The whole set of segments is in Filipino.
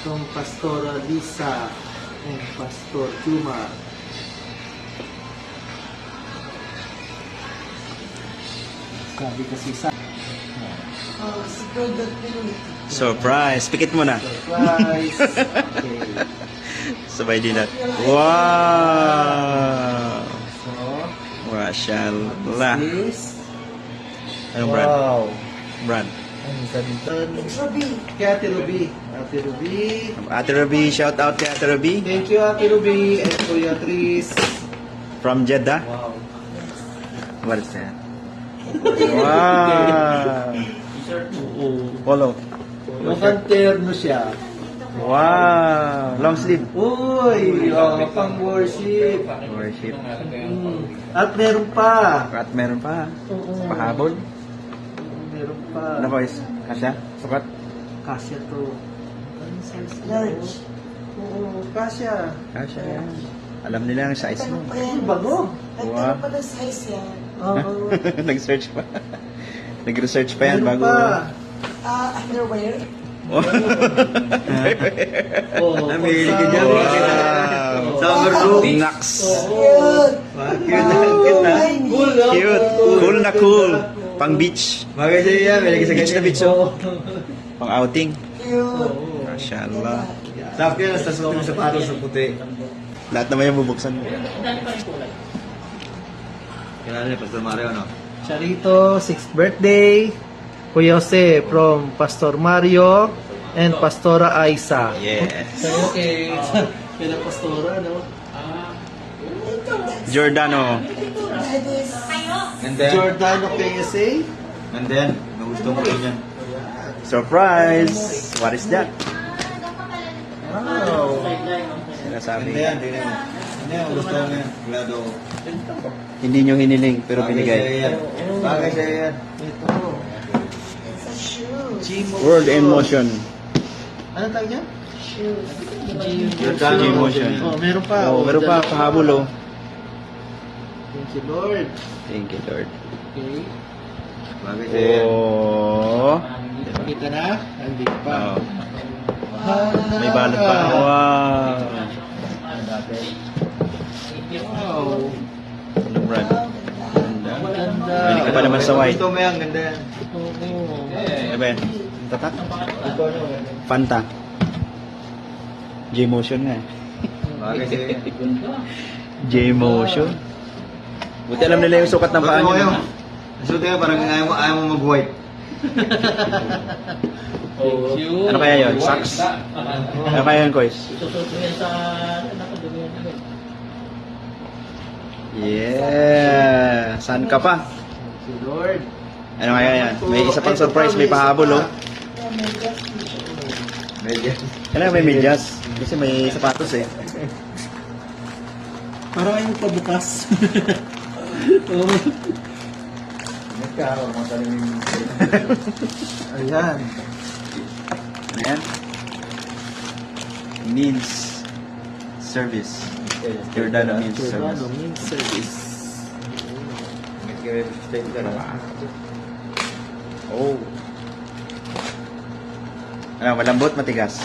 from Pastora Lisa and Pastor Juma. Sabi kasi sa Surprise! Pikit mo na. surprise. Okay. Sabay din natin. Wow! So, Mashallah. this. Anong brand? Wow. Brand. Ang ganda. Kay Ate Ruby. Ate Ruby. Ate Ruby, shout out kay Ate Ruby. Thank you, Ate Ruby. And Kuya Tris. From Jeddah. Wow. What is that? Wow! Polo. Mukhang terno siya. Wow! Long sleeve. Uy, pang worship. Worship. At meron pa. At meron pa. Oo. Pahabol. Meron pa. Ano boys? Kasya? Sukat? Kasya to. Large. Oo, kasya. Kasya yan. Alam nila ang size mo. Bago. Wow. Nagtanong pa ng size yan. Oo. Nag-search pa. Nag-research pa yan Meron bago. pa. Underwear. Oo. Namili ka dyan. Wow. Summer room. Naks. Cute. Cute na. Cool, no? Cute. Cool na cool. Pang beach. Bagay sa'yo yan. May lagi sa Beach na beach, oh. Pang outing. Cute. Mashallah. Sabi ka, tas mo sa patos sa puti. Lahat naman yung bubuksan mo. Kailan niya, Pastor Mario, no? Charito, 6th birthday. Kuya Jose from Pastor Mario and Pastora Aiza. Yes. Sa'yo kay Pastora, no? Giordano. That is... And then, Giordano KSA. and then, nagusto ko rin yan. Surprise! What is that? Wow. Sinasabi. Tingnan yan, tingnan mo. Ano yan, gusto ko yan. Glado ko. Hindi nyo hiniling pero Bagay sa'yo binigay. yan. Bagay sa'yo yan. Ito. It's a shoe. Gmo. World in motion. Ano tawag niya? Shoe. G-Motion. Oh, meron pa. Oh, meron pa. Pahabol, oh. Thank you, Lord. Thank you, Lord. Okay. Bagay sa'yo yan. Oh. Kita na? Hindi pa. Oh. May balot pa. Wow. Wow. Anong brand? Ganda. Maganda. Bili ka pa naman sa white. Gusto mo yan, ganda yan. Oo. Ano ba yan? Tatak? Gusto nyo, ganda. Fanta. J-Motion nga eh. Bagay sa'yo yan. J-Motion. Buti alam nila yung sukat ng paa Bakit mo nyo. kayo? Gusto tayo, parang ayaw mo mag-white. Thank you. Ano kaya yun? Socks? Ano kaya yun, Kois? Yeah! Saan ka pa? Thank you, Lord. Ano kaya yan? May isa pang surprise, may pahabol, oh. Medyo. Kailangan may medyas. Kasi may sapatos, eh. Parang ayaw pabukas. Nagkakaroon mo tayo yung... Ayan. Ayan. Means service. Giordano means Giordano service. means service. Nag-straight ka na. Oh. Ano, malambot, matigas.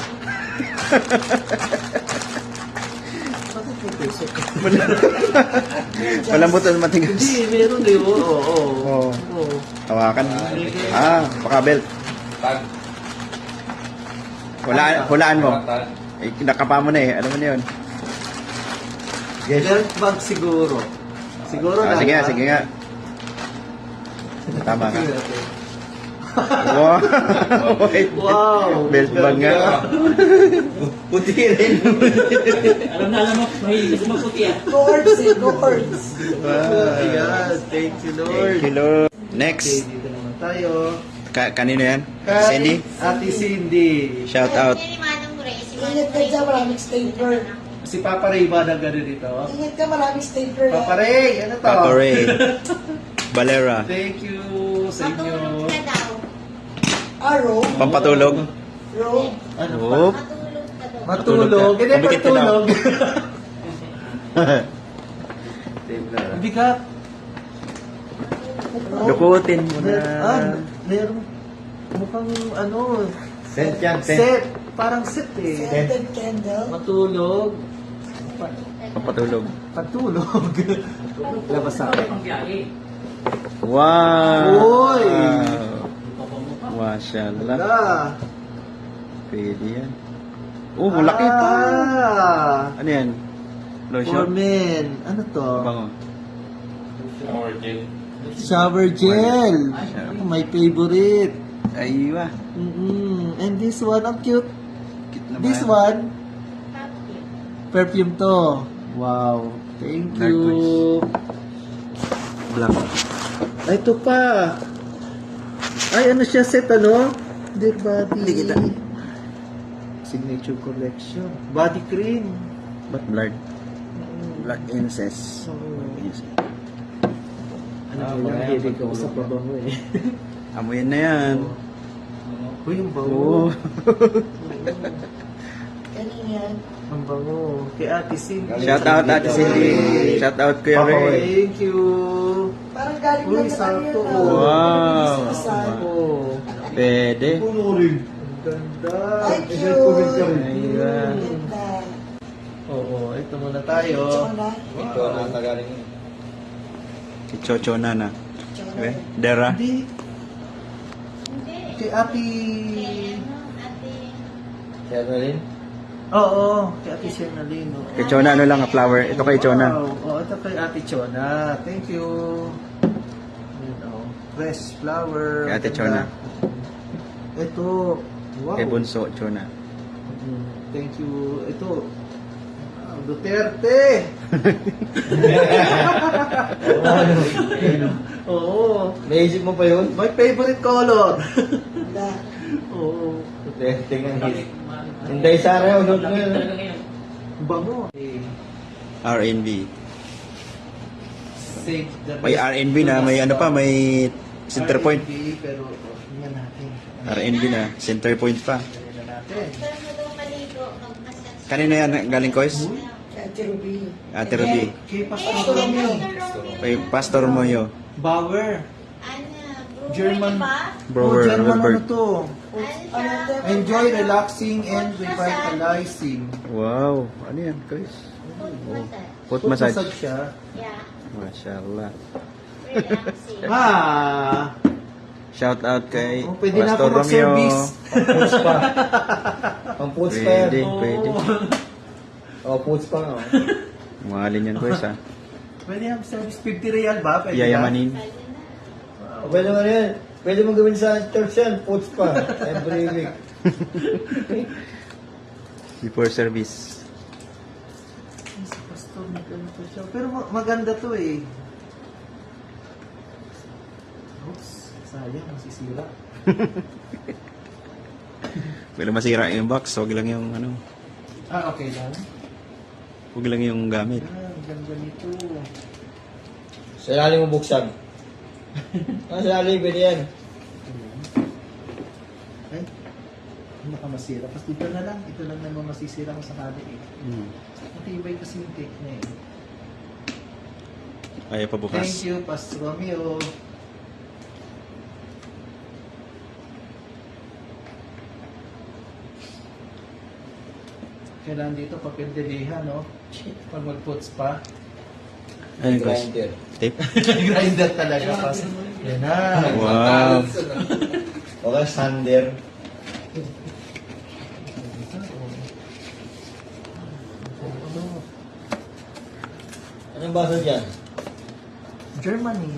Malambot at matigas. Hindi, meron eh. Oo. Oo. Oo. Hawakan. Ah, baka belt. Tag. Hulaan mo. Eh, nakapa mo na eh. Ano mo na yun? Belt bag siguro. Siguro Ah, na. sige nga, sige nga. Tama ka. Wow. Wait. Wow. Belt bag nga. Puti rin. Alam mo, mahilig kasi magputi ah. Gourds eh, gourds. Oh, ayan. Thank you, Lord. Thank you, Lord. Okay, Next. dito naman tayo. Kanino yan? Kay Cindy? Ate Cindy. Shout out. Ingat ka dyan, maraming stapler. Si Papa Ray ba na gano'n dito? Ingat ka, maraming stapler. Papa Ray, ano to? Papa Ray. Valera. Thank you sa inyo. Matulog ka daw. Ah, robe? Pampatulog. Robe. Ano pa? Oop. Matulog Matulog. ka daw. Matulog ka. Hindi, Pumikit ka daw. patulog. Bigat. Dukutin mo na. Meron mukhang ano, Sent yan, set. parang set eh. Scented candle. Matulog. Papatulog. Patulog. Labas sa akin. Pang biyahe. Wow! Uy! Mashallah. Wala. Pwede yan. Oh, malaki pa. Ah! Ano yan? For Lotion? men. Ano to? Bango. Shower gel. Shower. My favorite. Aywa. And this one, ang cute. Cute naman. This one, perfume to. Wow. Thank you. Black. Ay, ito pa. Ay, ano siya set, ano? Dear Body. Hindi kita. Signature collection. Body cream. Ba't blurred? Black incest. Ano ba yan? Hilig ako sa pabango eh. Amoyin na yan. Uy, ang bango. Oo. Kanina yan. Ang bango. Kay Ate Cindy. Shout out Ate Cindy. Shout out Kuya Ray. Thank you. Parang galing Uy, lang na sakto. kanina. Wow. Oh, Pwede. ang ganda. Thank you. Aywa. Ganda. Oo, ito muna tayo. Chona. Ito na tagaling yun. Si Chocho na na. Chona. Okay. Dera. Hindi. Kay Ate... Kaya na rin? Oo, kay Ate Shernaline. Kay Chona ano lang, flower. Ito kay Chona. Wow. Oo, ito kay Ate Chona. Thank you. Yun, oh. Fresh flower. Kay Ate Ganda. Chona. Ito. Wow. Kay Bunso, Chona. Thank you. Ito. Wow, Duterte. Oo. Naisip mo pa yun? My favorite color. Ganda. Oo. Tingnan hit. Hindi sa araw, huwag mo yun. Talaga ngayon. Bango. R&B. Save the May R&B na, may ano pa, may center point. R&B, pero tingnan natin. R&B na, center point pa. Tingnan natin. Kanina yan, galing Kois? Kay Ate Ruby. Ate Ruby. Kay Pastor Romeo. Kay Pastor Moyo. Bauer. German. Brower, German ano Albert. to? Enjoy relaxing and revitalizing. Wow, ano yan, Kois? Foot Foot massage. siya. Mashallah. Ah! Shout out kay Oh, pwede na Pastor ako Romeo. mag-service. Pang-puts pa. Pang-puts pa yan. Pwede, pwede. Oh, puts pa nga. oh. Mahalin yan, Kois, ha? Pwede na service 50 real ba? Pwede Yayamanin. Oh, pwede mo yan. Pwede mo gawin sa church yan. Puts pa. Every week. Before service. Sa pastor, maganda siya. Pero maganda to eh. Oops, sayang, masisira. Wala masira yung box, huwag lang yung ano, Ah, okay lang. huwag lang yung gamit. Ah, ang ganda nito. Sa ilalim mo buksan. Sa ilalim, pwede yan. Ay, baka masira. Tapos dito na lang. Ito lang naman masisira ko sa kali eh. Matibay kasi yung cake na eh. Ayaw pa bukas. Thank you, Pastor Romeo. Kailangan dito papel de liha, no? Pag mag-puts pa. Ayun, Kois. Grinder. Tape. Grinder talaga, Pastor. Yan na. Wow. Okay, sander. Anong basa dyan? Germany.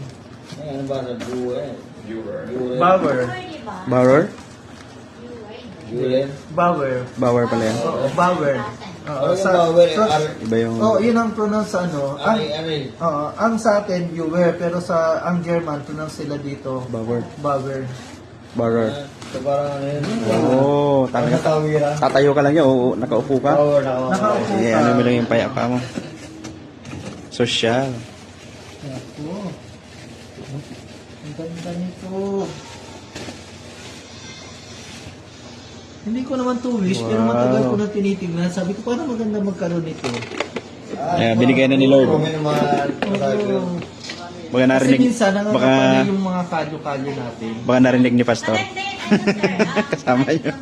Ay, anong basa? Brewer. Brewer. Bauer. Bauer? Brewer. Bauer. Bauer pala yan. Oo, Bauer. Oo, Ano yung Bauer? Iba yung... Oh, yun ang pronounce sa ano. Ang, Ano yun? oo, ang sa atin, Bauer, pero sa ang German, pronounce sila dito. Bauer. Bauer. Bauer. So parang ano yun? Oo, Parang talaga. katawira. Tatayo ka lang yan, oo, nakaupo ka. Power na ako. Nakaupo. Sige, ano mo lang yung payapa mo. Social. Ako. Ang ganda nito. Hindi ko naman to wish, pero Wow. matagal ko na tinitignan. Sabi ko, parang maganda magkaroon nito. Ayan, binigay na ni Lord. Comment ng mga Oo. Baka Kasi narinig, minsan, baka, nangangapan yung mga kalyo-kalyo natin. baka narinig ni Pastor. Kasama niyo.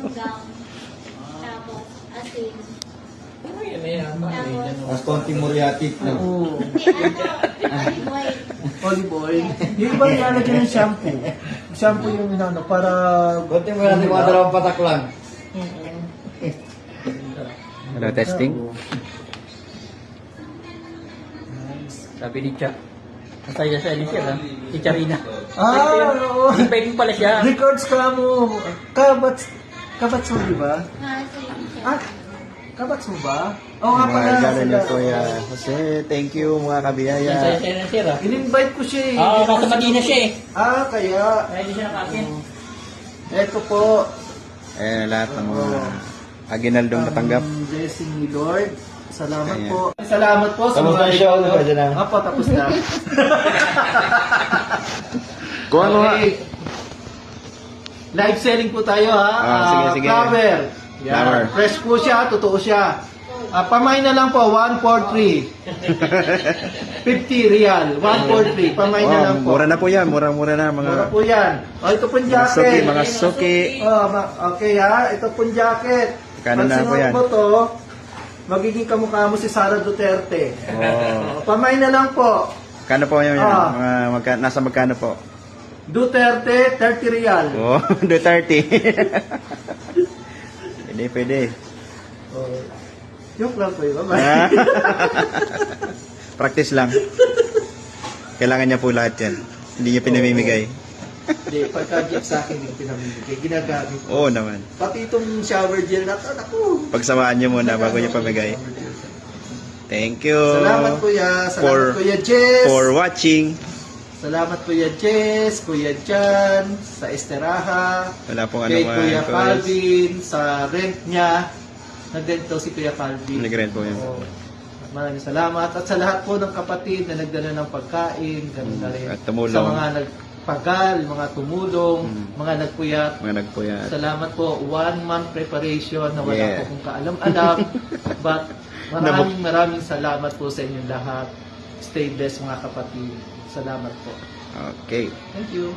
Mas konting muriatic na. Oo. Olive oil. Yung iba nilalagyan ng shampoo. Shampoo yung ano, para... Konting muriatic, mga dalawang patak lang. Hello, testing. Sabi ni Cha. Masaya siya ni Sir, ha? Si Charina. Oo. Pwede pala siya. Records ka mo. Kabats mo, di ba? Kabats mo ba? Oo nga pala. Mga niyo Kuya Jose. Thank you mga kabiyaya. Masaya siya ni Sir, ha? In-invite ko siya eh. Nasa Madina siya eh. Kaya. Kaya hindi siya nakakin. Eto po. Lahat ng mga aginaldong natanggap. Blessing ni Lord. Salamat Kaya. po. Salamat po sa Tapos na mga siya, ito. pwede na. Apo, tapos na. Kuha mo nga. Okay. Live selling po tayo ha. Sige. Flower. Yan. Flower. Fresh po siya, totoo siya. Pamay na lang po, 143. 50 real, 143. Pamay na lang po. Mura na po yan. Mura na mga Mura po yan. Ito pong mga suki, jacket. mga suki. Okay ha, ito pong jacket. Kano na po Pag yan? sinuot mo to, magiging kamukha mo si Sara Duterte. Pamay na lang po. Kano po yun? Ah. Nasa magkano po? Duterte, 30 real. Oh, Duterte. Pwede. Joke lang po yun. Ah. Practice lang. Kailangan niya po lahat yan. Hindi niya pinamimigay. Hindi, pagka-joke sa akin yung pinamimigay, ginagamit ko. Oo naman. Pati itong shower gel na ito, naku. Pagsamaan niyo muna bago niyo pamigay. Thank you. Salamat Kuya. For- Salamat Kuya Jess. For watching. Salamat Kuya Jess, Kuya Jan, sa Esteraha, Wala pong kay ano Kuya mga Calvin, sa rent niya. Nag-rent daw si Kuya Calvin. Nag-rent po yan. Oo. Maraming salamat. At sa lahat po ng kapatid na nagdala ng pagkain, ganun na rin. At tumulong. Sa mga nagpagal, mga tumulong, mga nagpuyat. Mga nagpuyat. Salamat po. 1 month preparation na wala Yeah. po kong kaalam-alam. But maraming salamat po sa inyong lahat. Stay blessed mga kapatid. Salamat po. Okay. Thank you.